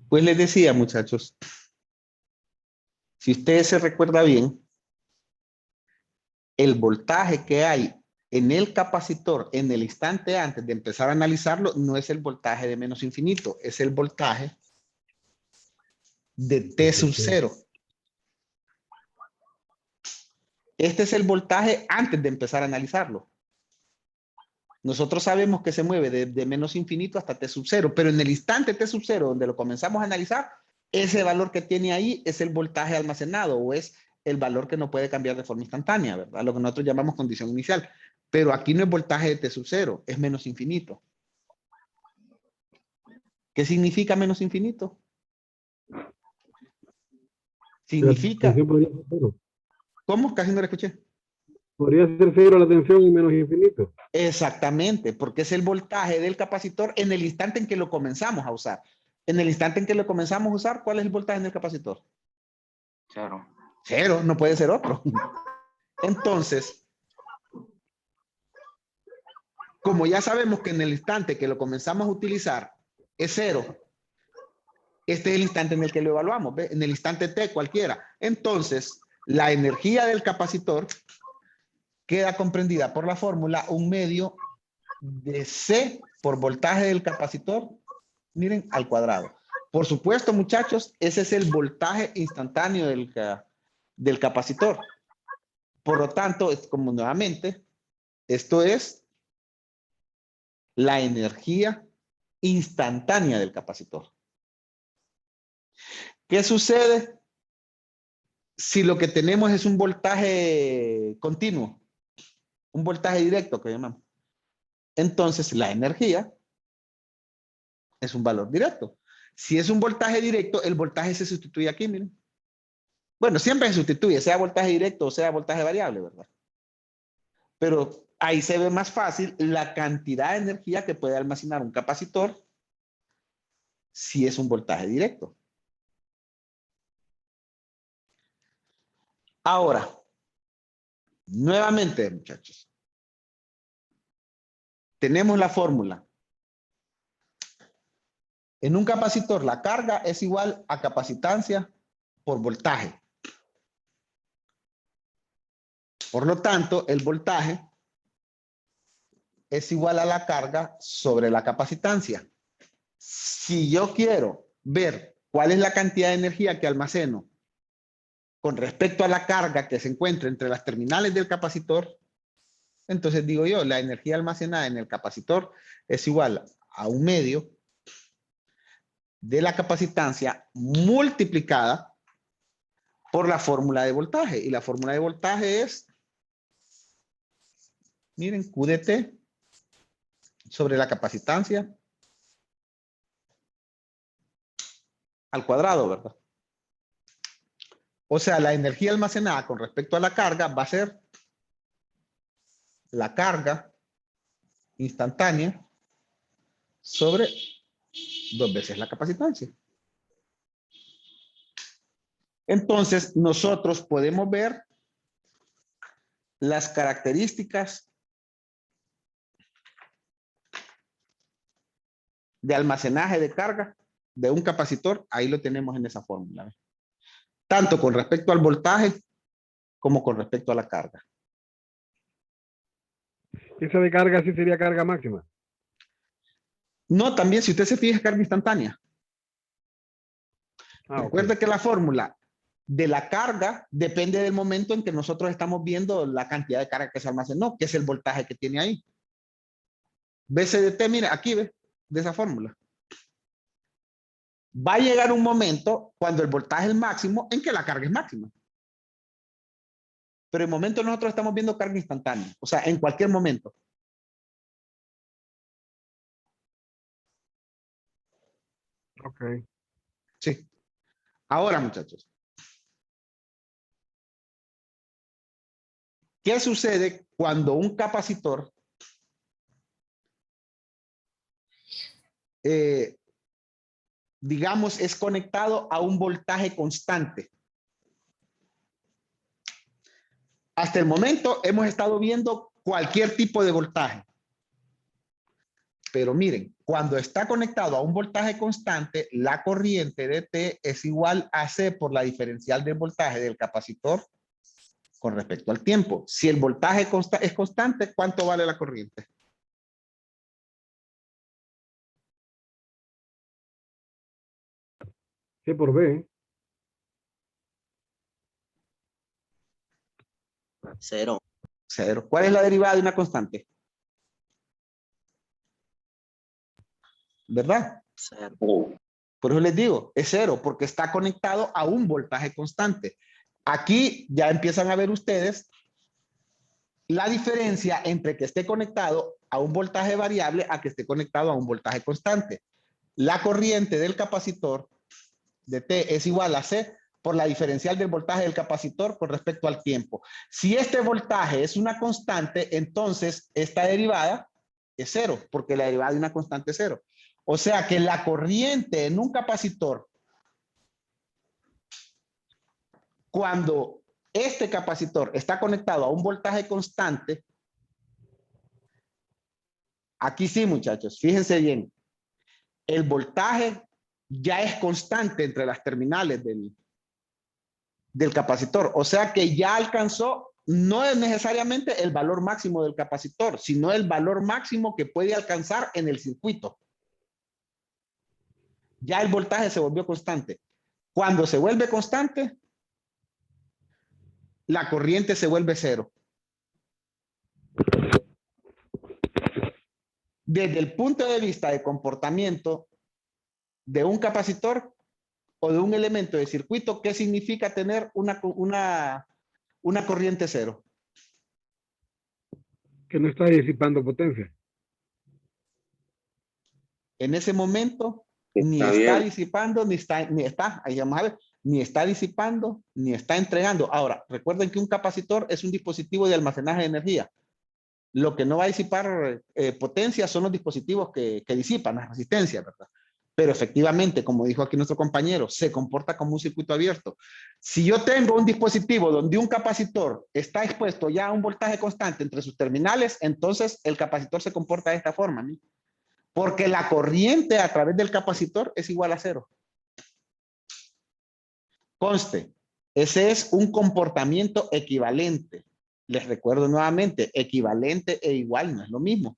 Pues les decía, muchachos, si ustedes se recuerdan bien, el voltaje que hay en el capacitor en el instante antes de empezar a analizarlo no es el voltaje de menos infinito, es el voltaje de T sub 0. Este es el voltaje antes de empezar a analizarlo. Nosotros sabemos que se mueve de menos infinito hasta T sub 0, pero en el instante T sub 0, donde lo comenzamos a analizar, ese valor que tiene ahí es el voltaje almacenado o es el valor que no puede cambiar de forma instantánea, ¿verdad? Lo que nosotros llamamos condición inicial. Pero aquí no es voltaje de T sub 0, es menos infinito. ¿Qué significa menos infinito? La Significa... tensión podría ser cero. ¿Cómo? Casi no lo escuché. Podría ser cero la tensión y menos infinito. Exactamente, porque es el voltaje del capacitor en el instante en que lo comenzamos a usar. En el instante en que lo comenzamos a usar, ¿cuál es el voltaje del capacitor? Cero. Cero, no puede ser otro. Entonces, como ya sabemos que en el instante que lo comenzamos a utilizar es cero, este es el instante en el que lo evaluamos, ¿ve? En el instante t cualquiera. Entonces, la energía del capacitor queda comprendida por la fórmula 1/2 de C por voltaje del capacitor, miren, al cuadrado. Por supuesto, muchachos, ese es el voltaje instantáneo del capacitor. Por lo tanto, es como nuevamente, esto es la energía instantánea del capacitor. ¿Qué sucede si lo que tenemos es un voltaje continuo? Un voltaje directo que llamamos. Entonces, la energía es un valor directo. Si es un voltaje directo, el voltaje se sustituye aquí, miren. Bueno, siempre se sustituye, sea voltaje directo o sea voltaje variable, ¿verdad? Pero ahí se ve más fácil la cantidad de energía que puede almacenar un capacitor si es un voltaje directo. Ahora, nuevamente, muchachos, tenemos la fórmula. En un capacitor, la carga es igual a capacitancia por voltaje. Por lo tanto, el voltaje es igual a la carga sobre la capacitancia. Si yo quiero ver cuál es la cantidad de energía que almaceno con respecto a la carga que se encuentra entre las terminales del capacitor, entonces digo yo, la energía almacenada en el capacitor es igual a 1/2 de la capacitancia multiplicada por la fórmula de voltaje. Y la fórmula de voltaje es, miren, Q de T sobre la capacitancia al cuadrado, ¿verdad? O sea, la energía almacenada con respecto a la carga va a ser la carga instantánea sobre 2 veces la capacitancia. Entonces, nosotros podemos ver las características de almacenaje de carga de un capacitor. Ahí lo tenemos en esa fórmula. Tanto con respecto al voltaje como con respecto a la carga. Esa de carga sí sería carga máxima. No, también si usted se fija es carga instantánea. Recuerde Ok. que la fórmula de la carga depende del momento en que nosotros estamos viendo la cantidad de carga que se almacenó, que es el voltaje que tiene ahí. BCDT, mira, aquí ve, de esa fórmula. Va a llegar un momento cuando el voltaje es máximo en que la carga es máxima. Pero en el momento nosotros estamos viendo carga instantánea, o sea, en cualquier momento. Ok. Sí. Ahora, muchachos, ¿qué sucede cuando un capacitor digamos, es conectado a un voltaje constante? Hasta el momento hemos estado viendo cualquier tipo de voltaje. Pero miren, cuando está conectado a un voltaje constante, la corriente de T es igual a C por la diferencial del voltaje del capacitor con respecto al tiempo. Si el voltaje es constante, ¿cuánto vale la corriente? C por B. Cero. Cero. ¿Cuál es la derivada de una constante? ¿Verdad? Cero. Por eso les digo, es cero, porque está conectado a un voltaje constante. Aquí ya empiezan a ver ustedes la diferencia entre que esté conectado a un voltaje variable a que esté conectado a un voltaje constante. La corriente del capacitor de T es igual a C por la diferencial del voltaje del capacitor con respecto al tiempo. Si este voltaje es una constante, entonces esta derivada es cero, porque la derivada de una constante es cero. O sea que la corriente en un capacitor, cuando este capacitor está conectado a un voltaje constante, aquí sí, muchachos, fíjense bien, el voltaje ya es constante entre las terminales del capacitor. O sea que ya alcanzó, no es necesariamente el valor máximo del capacitor, sino el valor máximo que puede alcanzar en el circuito. Ya el voltaje se volvió constante. Cuando se vuelve constante, la corriente se vuelve cero. Desde el punto de vista de comportamiento de un capacitor o de un elemento de circuito, ¿qué significa tener una corriente cero? Que no está disipando potencia. En ese momento, ni está disipando, ahí vamos a ver, ni está disipando, ni está entregando. Ahora, recuerden que un capacitor es un dispositivo de almacenaje de energía. Lo que no va a disipar potencia son los dispositivos que disipan las resistencias, ¿verdad? Pero efectivamente, como dijo aquí nuestro compañero, se comporta como un circuito abierto. Si yo tengo un dispositivo donde un capacitor está expuesto ya a un voltaje constante entre sus terminales, entonces el capacitor se comporta de esta forma, ¿no? Porque la corriente a través del capacitor es igual a cero. Conste, ese es un comportamiento equivalente. Les recuerdo nuevamente, equivalente e igual no es lo mismo.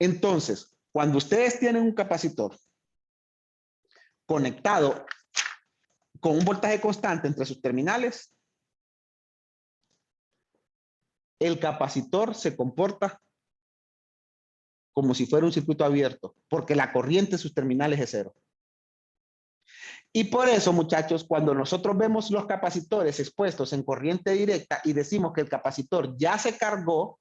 Entonces, cuando ustedes tienen un capacitor conectado con un voltaje constante entre sus terminales, el capacitor se comporta como si fuera un circuito abierto, porque la corriente de sus terminales es cero. Y por eso, muchachos, cuando nosotros vemos los capacitores expuestos en corriente directa y decimos que el capacitor ya se cargó,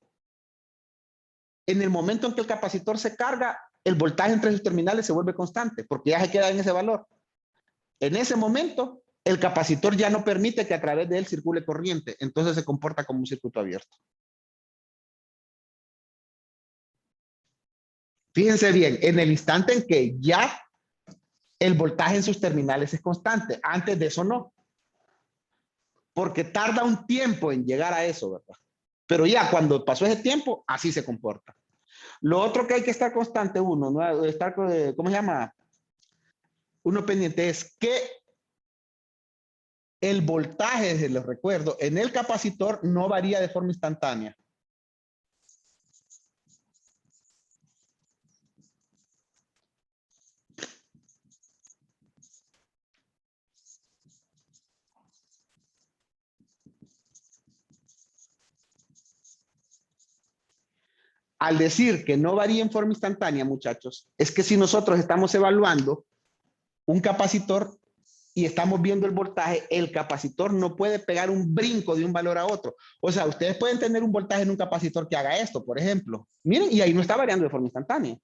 en el momento en que el capacitor se carga, el voltaje entre sus terminales se vuelve constante, porque ya se queda en ese valor. En ese momento, el capacitor ya no permite que a través de él circule corriente, entonces se comporta como un circuito abierto. Fíjense bien, en el instante en que ya el voltaje en sus terminales es constante, antes de eso no. Porque tarda un tiempo en llegar a eso, ¿verdad? Pero ya cuando pasó ese tiempo, así se comporta. Lo otro que hay que estar constante uno, ¿no? Estar, ¿cómo se llama? Uno pendiente es que el voltaje, se los recuerdo, en el capacitor no varía de forma instantánea. Al decir que no varía en forma instantánea, muchachos, es que si nosotros estamos evaluando un capacitor y estamos viendo el voltaje, el capacitor no puede pegar un brinco de un valor a otro. O sea, ustedes pueden tener un voltaje en un capacitor que haga esto, por ejemplo. Miren, y ahí no está variando de forma instantánea.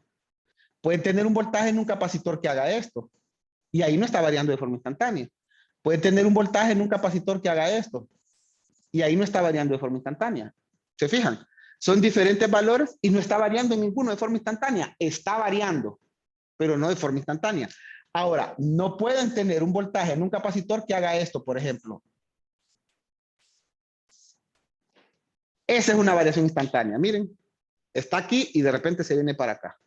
Pueden tener un voltaje en un capacitor que haga esto, y ahí no está variando de forma instantánea. Pueden tener un voltaje en un capacitor que haga esto, y ahí no está variando de forma instantánea. ¿Se fijan? Son diferentes valores y no está variando en ninguno de forma instantánea. Está variando, pero no de forma instantánea. Ahora, no pueden tener un voltaje en un capacitor que haga esto, por ejemplo. Esa es una variación instantánea. Miren, está aquí y de repente se viene para acá.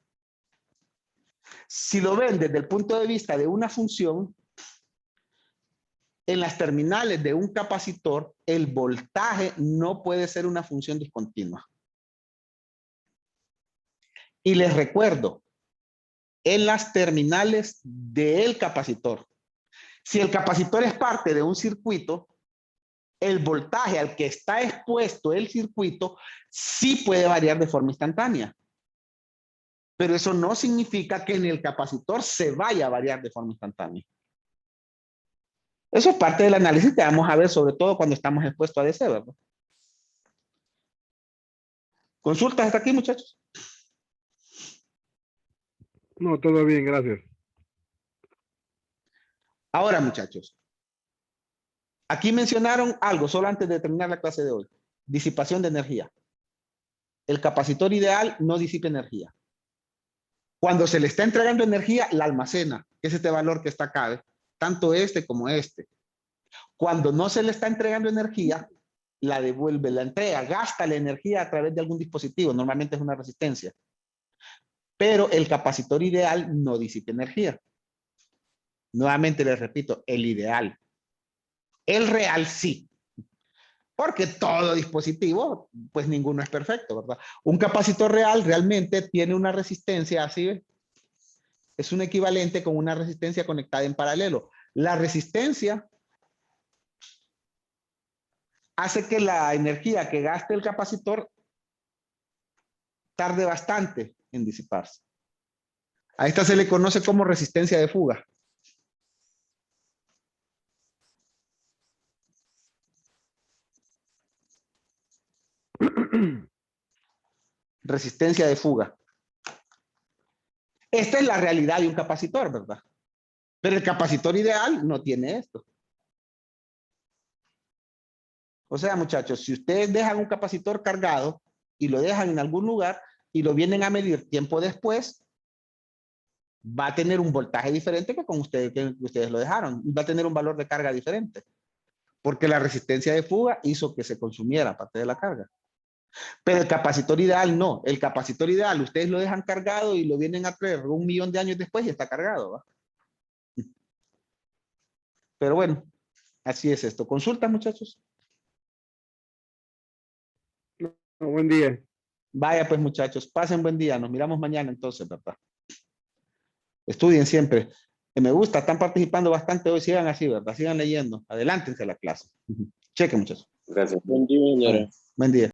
Si lo ven desde el punto de vista de una función, en las terminales de un capacitor, el voltaje no puede ser una función discontinua. Y les recuerdo, en las terminales del capacitor, si el capacitor es parte de un circuito, el voltaje al que está expuesto el circuito sí puede variar de forma instantánea. Pero eso no significa que en el capacitor se vaya a variar de forma instantánea. Eso es parte del análisis que vamos a ver, sobre todo cuando estamos expuestos a DC, ¿verdad? ¿Consultas hasta aquí, muchachos? No, todo bien, gracias. Ahora, muchachos, aquí mencionaron algo solo antes de terminar la clase de hoy. Disipación de energía. El capacitor ideal no disipa energía. Cuando se le está entregando energía, la almacena, que es este valor que está acá, tanto este como este. Cuando no se le está entregando energía, la devuelve, la entrega, gasta la energía a través de algún dispositivo, normalmente es una resistencia. Pero el capacitor ideal no disipa energía. Nuevamente les repito, el ideal. El real sí. Porque todo dispositivo, pues ninguno es perfecto, ¿verdad? Un capacitor real realmente tiene una resistencia así, ¿ves? Es un equivalente con una resistencia conectada en paralelo. La resistencia hace que la energía que gaste el capacitor tarde bastante en disiparse. A esta se le conoce como resistencia de fuga. Resistencia de fuga. Esta es la realidad de un capacitor, ¿verdad? Pero el capacitor ideal no tiene esto. O sea, muchachos, si ustedes dejan un capacitor cargado y lo dejan en algún lugar y lo vienen a medir tiempo después, va a tener un voltaje diferente que con ustedes, que ustedes lo dejaron. Va a tener un valor de carga diferente. Porque la resistencia de fuga hizo que se consumiera parte de la carga. Pero el capacitor ideal no. El capacitor ideal, ustedes lo dejan cargado y lo vienen a traer 1.000.000 de años después y está cargado, ¿va? Pero bueno, así es esto. ¿Consultas, muchachos? No, buen día. Vaya pues, muchachos, pasen buen día. Nos miramos mañana entonces, ¿verdad? Estudien siempre. Me gusta, están participando bastante hoy. Sigan así, ¿verdad? Sigan leyendo. Adelántense a la clase. Cheque, muchachos. Gracias. Buen día, señora. Buen día.